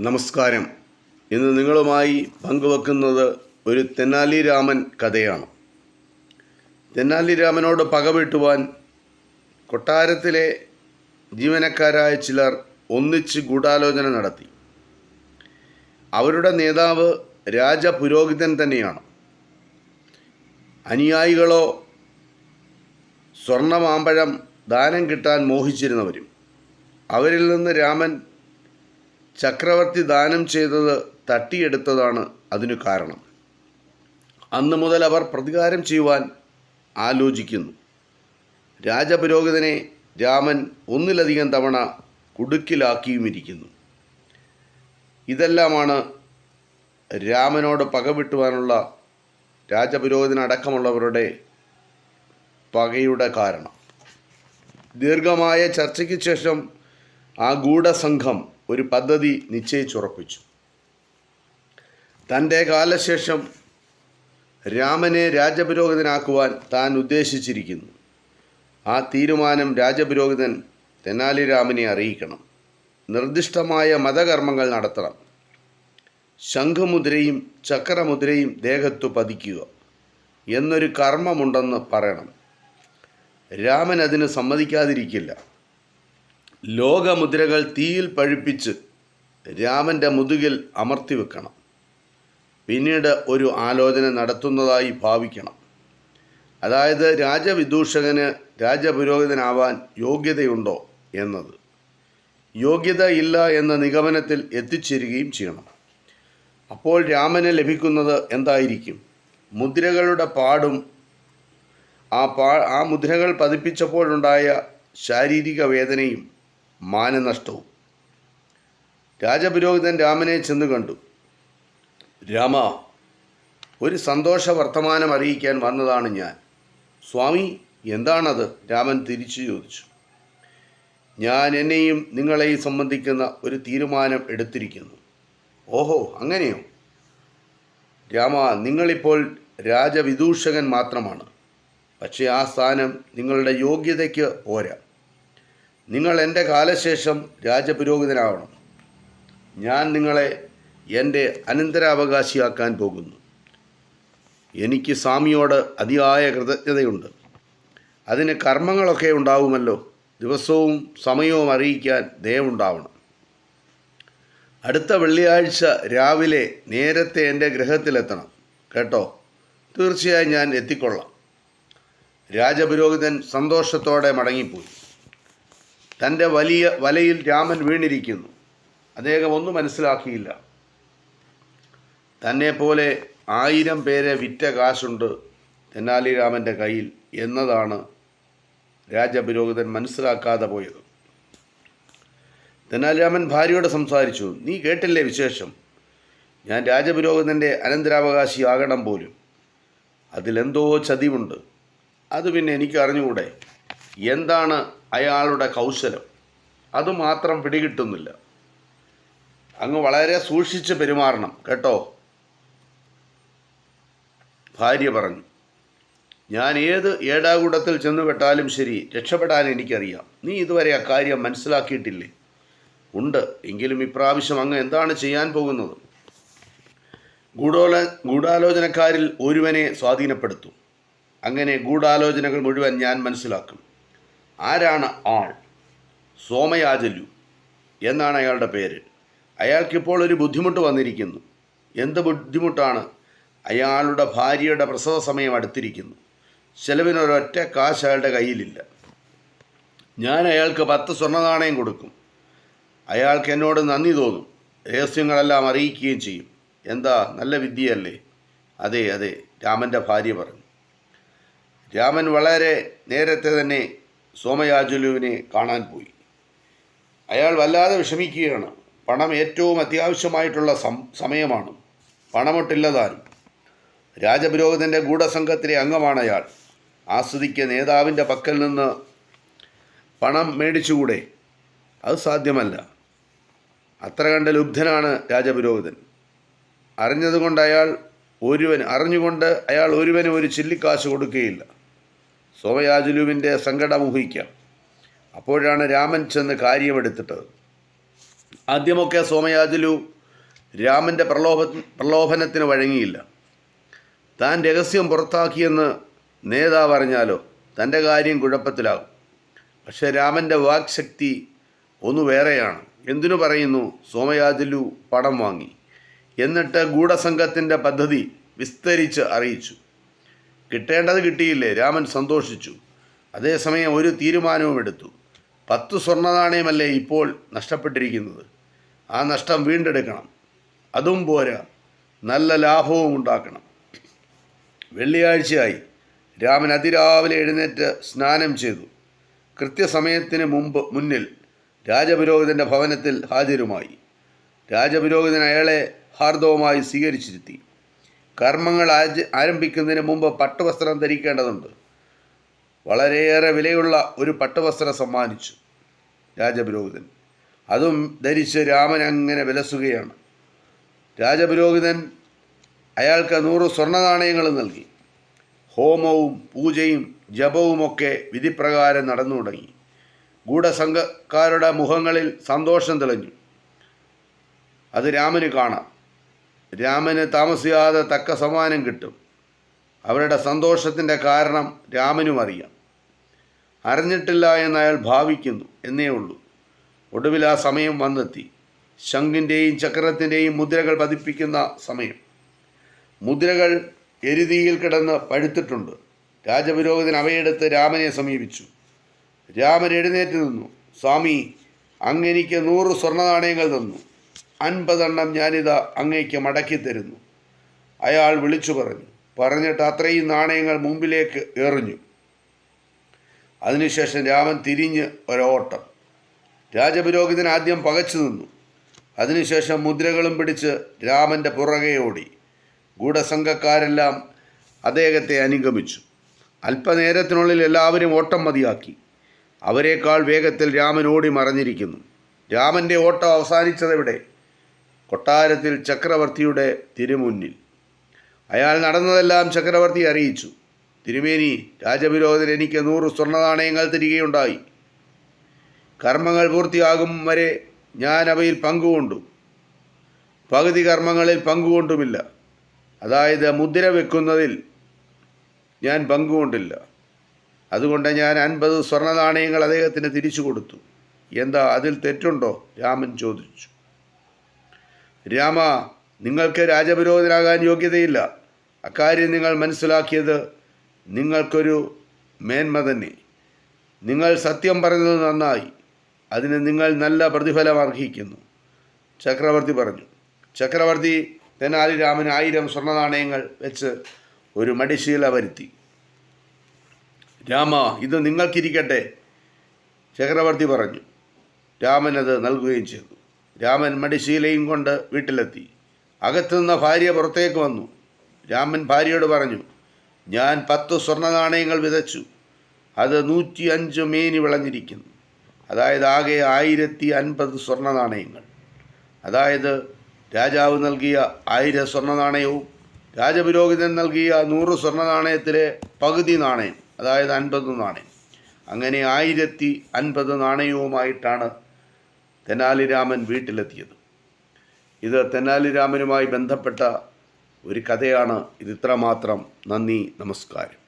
നമസ്കാരം. ഇന്ന് നിങ്ങളുമായി പങ്കുവെക്കുന്നത് ഒരു തെന്നാലി രാമൻ കഥയാണ്. തെന്നാലി രാമനോട് പകവീട്ടുവാൻ കൊട്ടാരത്തിലെ ജീവനക്കാരായ ചിലർ ഒന്നിച്ച് ഗൂഢാലോചന നടത്തി. അവരുടെ നേതാവ് രാജപുരോഹിതൻ തന്നെയാണ്. അനുയായികളോ സ്വർണമാമ്പഴം ദാനം കിട്ടാൻ മോഹിച്ചിരുന്നവരും. അവരിൽ നിന്ന് രാമൻ ചക്രവർത്തി ദാനം ചെയ്തത് തട്ടിയെടുത്തതാണ് അതിനു കാരണം. അന്നു മുതൽ അവർ പ്രതികാരം ചെയ്യുവാൻ ആലോചിക്കുന്നു. രാജപുരോഹിതനെ രാമൻ ഒന്നിലധികം തവണ കുടുക്കിലാക്കിയുമിരിക്കുന്നു. ഇതെല്ലാമാണ് രാമനോട് പകവിട്ടുവാനുള്ള രാജപുരോഹിതനടക്കമുള്ളവരുടെ പകയുടെ കാരണം. ദീർഘമായ ചർച്ചയ്ക്ക് ശേഷം ആ ഗൂഢസംഘം ഒരു പദ്ധതി നിശ്ചയിച്ചുറപ്പിച്ചു. തൻ്റെ കാലശേഷം രാമനെ രാജപുരോഹിതനാക്കുവാൻ താൻ ഉദ്ദേശിച്ചിരിക്കുന്നു. ആ തീരുമാനം രാജപുരോഹിതൻ തെനാലി രാമനെ അറിയിക്കണം. നിർദ്ദിഷ്ടമായ മതകർമ്മങ്ങൾ നടത്തണം. ശംഖുമുദ്രയും ചക്രമുദ്രയും ദേഹത്തു പതിക്കുക എന്നൊരു കർമ്മമുണ്ടെന്ന് പറയണം. രാമൻ അതിന് സമ്മതിക്കാതിരിക്കില്ല. ലോകമുദ്രകൾ തീയിൽ പഴുപ്പിച്ച് രാമൻ്റെ മുതുകിൽ അമർത്തി വെക്കണം. പിന്നീട് ഒരു ആലോചന നടത്തുന്നതായി ഭാവിക്കണം. അതായത് രാജവിദൂഷകന് രാജപുരോഹിതനാവാൻ യോഗ്യതയുണ്ടോ എന്നത്. യോഗ്യത ഇല്ല എന്ന നിഗമനത്തിൽ എത്തിച്ചേരുകയും ചെയ്യണം. അപ്പോൾ രാമന് ലഭിക്കുന്നത് എന്തായിരിക്കും? മുദ്രകളുടെ പാടും ആ മുദ്രകൾ പതിപ്പിച്ചപ്പോഴുണ്ടായ ശാരീരിക വേദനയും മാനനഷ്ടവും. രാജപുരോഹിതൻ രാമനെ ചെന്ന് കണ്ടു. രാമ, ഒരു സന്തോഷ വർത്തമാനം അറിയിക്കാൻ വന്നതാണ് ഞാൻ. സ്വാമി, എന്താണത്? രാമൻ തിരിച്ചു ചോദിച്ചു. ഞാൻ എന്നെയും നിങ്ങളെയും സംബന്ധിക്കുന്ന ഒരു തീരുമാനം എടുത്തിരിക്കുന്നു. ഓഹോ, അങ്ങനെയോ? രാമ, നിങ്ങളിപ്പോൾ രാജവിദൂഷകൻ മാത്രമാണ്. പക്ഷേ ആ സ്ഥാനം നിങ്ങളുടെ യോഗ്യതയ്ക്ക് പോരാ. നിങ്ങൾ എൻ്റെ കാലശേഷം രാജപുരോഹിതനാവണം. ഞാൻ നിങ്ങളെ എൻ്റെ അനന്തരാവകാശിയാക്കാൻ പോകുന്നു. എനിക്ക് സ്വാമിയോട് അതിയായ കൃതജ്ഞതയുണ്ട്. അതിന് കർമ്മങ്ങളൊക്കെ ഉണ്ടാവുമല്ലോ. ദിവസവും സമയവും അറിയിക്കാൻ ദയവുണ്ടാവണം. അടുത്ത വെള്ളിയാഴ്ച രാവിലെ നേരത്തെ എൻ്റെ ഗൃഹത്തിലെത്തണം കേട്ടോ. തീർച്ചയായും ഞാൻ എത്തിക്കൊള്ളാം. രാജപുരോഹിതൻ സന്തോഷത്തോടെ മടങ്ങിപ്പോയി. തൻ്റെ വലിയ വലയിൽ രാമൻ വീണിരിക്കുന്നു. അദ്ദേഹം ഒന്നും മനസ്സിലാക്കിയില്ല. തന്നെപ്പോലെ 1000 പേരെ വിറ്റ കാശുണ്ട് തെനാലി രാമൻ്റെ കയ്യിൽ എന്നതാണ് രാജപുരോഹിതൻ മനസ്സിലാക്കാതെ പോയത്. തെനാലി രാമൻ ഭാര്യയോട് സംസാരിച്ചു. നീ കേട്ടില്ലേ വിശേഷം? ഞാൻ രാജപുരോഹിതൻ്റെ അനന്തരാവകാശിയാകണം പോലും. അതിലെന്തോ ചതിവുണ്ട്. അത് പിന്നെ എനിക്ക് അറിഞ്ഞുകൂടെ? എന്താണ് അയാളുടെ കൗശലം? അതുമാത്രം പിടികിട്ടുന്നില്ല. അങ്ങ് വളരെ സൂക്ഷിച്ച് പെരുമാറണം കേട്ടോ, ഭാര്യ പറഞ്ഞു. ഞാൻ ഏത് ഏടാകൂടത്തിൽ ചെന്നുപെട്ടാലും ശരി, രക്ഷപ്പെടാൻ എനിക്കറിയാം. നീ ഇതുവരെ അക്കാര്യം മനസ്സിലാക്കിയിട്ടില്ലേ? ഉണ്ട്. എങ്കിലും ഇപ്രാവശ്യം അങ്ങ് എന്താണ് ചെയ്യാൻ പോകുന്നത്? ഗൂഢാലോചനക്കാരിൽ ഒരുവനെ സ്വാധീനപ്പെടുത്തും. അങ്ങനെ ഗൂഢാലോചനകൾ മുഴുവൻ ഞാൻ മനസ്സിലാക്കും. ആരാണ് ആൾ? സോമയാജലു എന്നാണ് അയാളുടെ പേര്. അയാൾക്കിപ്പോൾ ഒരു ബുദ്ധിമുട്ട് വന്നിരിക്കുന്നു. എന്ത് ബുദ്ധിമുട്ടാണ്? അയാളുടെ ഭാര്യയുടെ പ്രസവ സമയം അടുത്തിരിക്കുന്നു. ചെലവിനൊരൊറ്റ കാശ് അയാളുടെ കയ്യിലില്ല. ഞാൻ അയാൾക്ക് 10 സ്വർണ്ണനാണയം കൊടുക്കും. അയാൾക്ക് എന്നോട് നന്ദി തോന്നും. രഹസ്യങ്ങളെല്ലാം അറിയിക്കുകയും ചെയ്യും. എന്താ, നല്ല വിദ്യയല്ലേ? അതെ അതെ, രാമൻ്റെ ഭാര്യ പറഞ്ഞു. രാമൻ വളരെ നേരത്തെ തന്നെ സോമയാജുലുവിനെ കാണാൻ പോയി. അയാൾ വല്ലാതെ വിഷമിക്കുകയാണ്. പണം ഏറ്റവും അത്യാവശ്യമായിട്ടുള്ള സമയമാണ്. പണമൊട്ടില്ലതാനും. രാജപുരോഹിതൻ്റെ ഗൂഢസംഘത്തിലെ അംഗമാണ് അയാൾ. ആ സ്ഥിതിക്ക് നേതാവിൻ്റെ പക്കൽ നിന്ന് പണം മേടിച്ചുകൂടെ? അത് സാധ്യമല്ല. അത്ര കണ്ട് ലുബ്ധനാണ് രാജപുരോഹിതൻ. അറിഞ്ഞുകൊണ്ട് അയാൾ ഒരുവന് ഒരു ചില്ലിക്കാശ് കൊടുക്കുകയില്ല. സോമയാജുലുവിൻ്റെ സങ്കടം ഊഹിക്കാം. അപ്പോഴാണ് രാമൻ ചെന്ന് കാര്യമെടുത്തിട്ടത്. ആദ്യമൊക്കെ സോമയാജുലു രാമൻ്റെ പ്രലോഭനത്തിന് വഴങ്ങിയില്ല. താൻ രഹസ്യം പുറത്താക്കിയെന്ന് നേതാവ് അറിഞ്ഞാലോ തൻ്റെ കാര്യം കുഴപ്പത്തിലാകും. പക്ഷേ രാമൻ്റെ വാക്ശക്തി ഒന്നു വേറെയാണ്. എന്തിനു പറയുന്നു? സോമയാജുലു പണം വാങ്ങി. എന്നിട്ട് ഗൂഢസംഘത്തിൻ്റെ പദ്ധതി വിസ്തരിച്ച് അറിയിച്ചു. കിട്ടേണ്ടത് കിട്ടിയില്ലേ? രാമൻ സന്തോഷിച്ചു. അതേസമയം ഒരു തീരുമാനവും എടുത്തു. 10 സ്വർണ്ണനാണയമല്ലേ ഇപ്പോൾ നഷ്ടപ്പെട്ടിരിക്കുന്നത്, ആ നഷ്ടം വീണ്ടെടുക്കണം. അതും പോരാ, നല്ല ലാഭവും ഉണ്ടാക്കണം. വെള്ളിയാഴ്ചയായി. രാമൻ അതിരാവിലെ എഴുന്നേറ്റ് സ്നാനം ചെയ്തു. കൃത്യസമയത്തിന് മുന്നിൽ രാജപുരോഹിതൻ്റെ ഭവനത്തിൽ ഹാജരുമായി. രാജപുരോഹിതൻ അയാളെ ഹാർദവമായി സ്വീകരിച്ചിരുത്തി. കർമ്മങ്ങൾ ആരംഭിക്കുന്നതിന് മുമ്പ് പട്ടുവസ്ത്രം ധരിക്കേണ്ടതുണ്ട്. വളരെയേറെ വിലയുള്ള ഒരു പട്ടുവസ്ത്രം സമ്മാനിച്ചു രാജപുരോഹിതൻ. അതും ധരിച്ച് രാമൻ അങ്ങനെ വിലസുകയാണ്. രാജപുരോഹിതൻ അയാൾക്ക് 100 സ്വർണ്ണനാണയങ്ങൾ നൽകി. ഹോമവും പൂജയും ജപവുമൊക്കെ വിധിപ്രകാരം നടന്നു തുടങ്ങി. ഗൂഢസംഘക്കാരുടെ മുഖങ്ങളിൽ സന്തോഷം തെളിഞ്ഞു. അത് രാമന് കാണാം. രാമന് താമസിയാതെ തക്ക സമ്മാനം കിട്ടും. അവരുടെ സന്തോഷത്തിൻ്റെ കാരണം രാമനും അറിയാം. അറിഞ്ഞിട്ടില്ല എന്ന് അയാൾ ഭാവിക്കുന്നു എന്നേ ഉള്ളൂ. ഒടുവിൽ ആ സമയം വന്നെത്തി. ശംഖിൻ്റെയും ചക്രത്തിൻ്റെയും മുദ്രകൾ പതിപ്പിക്കുന്ന സമയം. മുദ്രകൾ എരുതിയിൽ കിടന്ന് പഴുത്തിട്ടുണ്ട്. രാജപുരോഹിതൻ അവയെടുത്ത് രാമനെ സമീപിച്ചു. രാമൻ എഴുന്നേറ്റ് നിന്നു. സ്വാമി, അങ്ങെനിക്ക് 100 സ്വർണ്ണനാണയങ്ങൾ തന്നു. 50 എണ്ണം ഞാനിതാ അങ്ങേക്ക് മടക്കി തരുന്നു. അയാൾ വിളിച്ചു പറഞ്ഞിട്ട് അത്രയും നാണയങ്ങൾ മുമ്പിലേക്ക് എറിഞ്ഞു. അതിനുശേഷം രാമൻ തിരിഞ്ഞ് ഒരോട്ടം. രാജപുരോഹിതൻ ആദ്യം പകച്ചു നിന്നു. അതിനുശേഷം മുദ്രകളും പിടിച്ച് രാമൻ്റെ പുറകെ ഓടി. ഗൂഢസംഘക്കാരെല്ലാം അദ്ദേഹത്തെ അനുഗമിച്ചു. അല്പനേരത്തിനുള്ളിൽ എല്ലാവരും ഓട്ടം മതിയാക്കി. അവരെക്കാൾ വേഗത്തിൽ രാമൻ ഓടി മറഞ്ഞിരിക്കുന്നു. രാമൻ്റെ ഓട്ടം അവസാനിച്ചതെവിടെ? കൊട്ടാരത്തിൽ ചക്രവർത്തിയുടെ തിരുമുന്നിൽ. അയാൾ നടന്നതെല്ലാം ചക്രവർത്തി അറിയിച്ചു. തിരുമേനി, രാജപുരോഹിതൻ എനിക്ക് 100 സ്വർണ്ണനാണയങ്ങൾ തിരികെയുണ്ടായി. കർമ്മങ്ങൾ പൂർത്തിയാകും വരെ ഞാൻ അവയിൽ പങ്കുകൊണ്ടു. പകുതി കർമ്മങ്ങളിൽ പങ്കുകൊണ്ടുമില്ല. അതായത് മുദ്ര വെക്കുന്നതിൽ ഞാൻ പങ്കുകൊണ്ടില്ല. അതുകൊണ്ട് ഞാൻ 50 സ്വർണ്ണനാണയങ്ങൾ അദ്ദേഹത്തിന് തിരിച്ചു കൊടുത്തു. എന്താ അതിൽ തെറ്റുണ്ടോ? രാമൻ ചോദിച്ചു. രാമ, നിങ്ങൾക്ക് രാജപുരോഹിതനാകാൻ യോഗ്യതയില്ല. അക്കാര്യം നിങ്ങൾ മനസ്സിലാക്കിയത് നിങ്ങൾക്കൊരു മേന്മ തന്നെ. നിങ്ങൾ സത്യം പറഞ്ഞത് നന്നായി. അതിന് നിങ്ങൾ നല്ല പ്രതിഫലം അർഹിക്കുന്നു, ചക്രവർത്തി പറഞ്ഞു. ചക്രവർത്തി തെനാലി രാമന് 1000 സ്വർണ്ണനാണയങ്ങൾ വെച്ച് ഒരു മടിശീല വരുത്തി. രാമ, ഇത് നിങ്ങൾക്കിരിക്കട്ടെ, ചക്രവർത്തി പറഞ്ഞു. രാമൻ അത് നൽകുകയും ചെയ്തു. രാമൻ മടിശീലയും കൊണ്ട് വീട്ടിലെത്തി. അകത്തുനിന്ന ഭാര്യ പുറത്തേക്ക് വന്നു. രാമൻ ഭാര്യയോട് പറഞ്ഞു, ഞാൻ 10 സ്വർണ്ണനാണയങ്ങൾ വിതച്ചു. അത് 105 മേനി വിളഞ്ഞിരിക്കുന്നു. അതായത് ആകെ 1050 സ്വർണ്ണനാണയങ്ങൾ. അതായത് രാജാവ് നൽകിയ 1000 സ്വർണ്ണനാണയവും രാജപുരോഹിതൻ നൽകിയ 100 സ്വർണ്ണനാണയത്തിലെ പകുതി നാണയം, അതായത് 50 നാണയം. അങ്ങനെ 1050 നാണയവുമായിട്ടാണ് തെനാലി രാമൻ വീട്ടിലെത്തിയത്. ഇത് തെനാലി രാമനുമായി ബന്ധപ്പെട്ട ഒരു കഥയാണ്. ഇത് ഇത്രമാത്രം. നന്ദി, നമസ്കാരം.